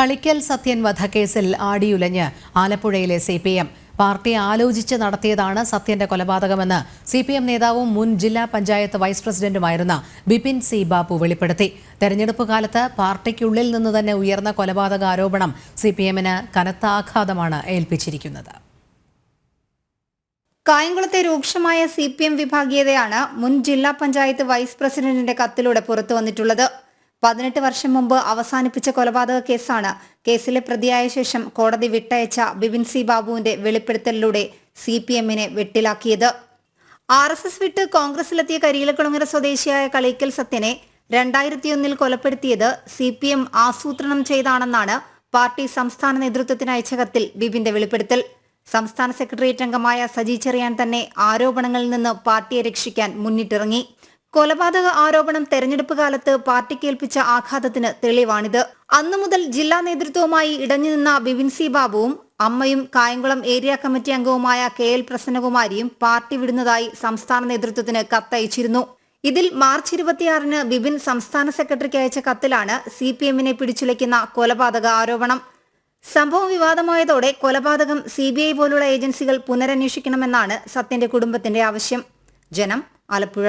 കളിക്കൽ സത്യൻ വധക്കേസിൽ ആടിയുലഞ്ഞ് ആലപ്പുഴയിലെ CPM. Party ആലോചിച്ച് നടത്തിയതാണ് സത്യന്റെ കൊലപാതകമെന്ന് CPM നേതാവും മുൻ ജില്ലാ പഞ്ചായത്ത് വൈസ് പ്രസിഡന്റുമായിരുന്ന ബിപിൻ സി ബാബു വെളിപ്പെടുത്തി. തെരഞ്ഞെടുപ്പ് കാലത്ത് പാർട്ടിക്കുള്ളിൽ നിന്ന് തന്നെ ഉയർന്ന കൊലപാതക ആരോപണം CPMന് കനത്ത ആഘാതമാണ് ഏൽപ്പിച്ചിരിക്കുന്നത്. കായംകുളത്തെ രൂക്ഷമായ CPM വിഭാഗീയതയാണ് മുൻ ജില്ലാ പഞ്ചായത്ത് വൈസ് പ്രസിഡന്റിന്റെ കത്തിലൂടെ പുറത്തു വന്നിട്ടുള്ളത്. 18 വർഷം മുമ്പ് അവസാനിപ്പിച്ച കൊലപാതക കേസാണ് കേസിലെ പ്രതിയായ ശേഷം കോടതി വിട്ടയച്ച ബിപിൻ സി ബാബുവിന്റെ വെളിപ്പെടുത്തലിലൂടെ CPMനെ വെട്ടിലാക്കിയത്. RSS വിട്ട് കോൺഗ്രസിലെത്തിയ കരിയിലക്കുളങ്ങര സ്വദേശിയായ കളിക്കൽ സത്യനെ 2001 കൊലപ്പെടുത്തിയത് CPM ആസൂത്രണം ചെയ്താണെന്നാണ് പാർട്ടി സംസ്ഥാന നേതൃത്വത്തിന് അയച്ച കത്തിൽ ബിപിന്റെ വെളിപ്പെടുത്തൽ. സംസ്ഥാന സെക്രട്ടേറിയറ്റ് അംഗമായ സജി ചെറിയാൻ തന്നെ ആരോപണങ്ങളിൽ നിന്ന് പാർട്ടിയെ രക്ഷിക്കാൻ മുന്നിട്ടിറങ്ങി. കൊലപാതക ആരോപണം തെരഞ്ഞെടുപ്പ് കാലത്ത് പാർട്ടിക്കേൽപ്പിച്ച ആഘാതത്തിന് തെളിവാണിത്. അന്നു മുതൽ ജില്ലാ നേതൃത്വവുമായി ഇടഞ്ഞുനിന്ന ബിപിൻ സി ബാബുവും അമ്മയും കായംകുളം ഏരിയ കമ്മിറ്റി അംഗവുമായ KL പ്രസന്നകുമാരിയും പാർട്ടി വിടുന്നതായി സംസ്ഥാന നേതൃത്വത്തിന് കത്തയച്ചിരുന്നു. ഇതിൽ മാർച്ച് 26-ന് ബിപിൻ സംസ്ഥാന സെക്രട്ടറിക്ക് അയച്ച കത്തിലാണ് CPMനെ പിടിച്ചുലയ്ക്കുന്ന കൊലപാതക ആരോപണം. സംഭവം വിവാദമായതോടെ കൊലപാതകം CBI പോലുള്ള ഏജൻസികൾ പുനരന്വേഷിക്കണമെന്നാണ് സത്യന്റെ കുടുംബത്തിന്റെ ആവശ്യം. ജനം, ആലപ്പുഴ.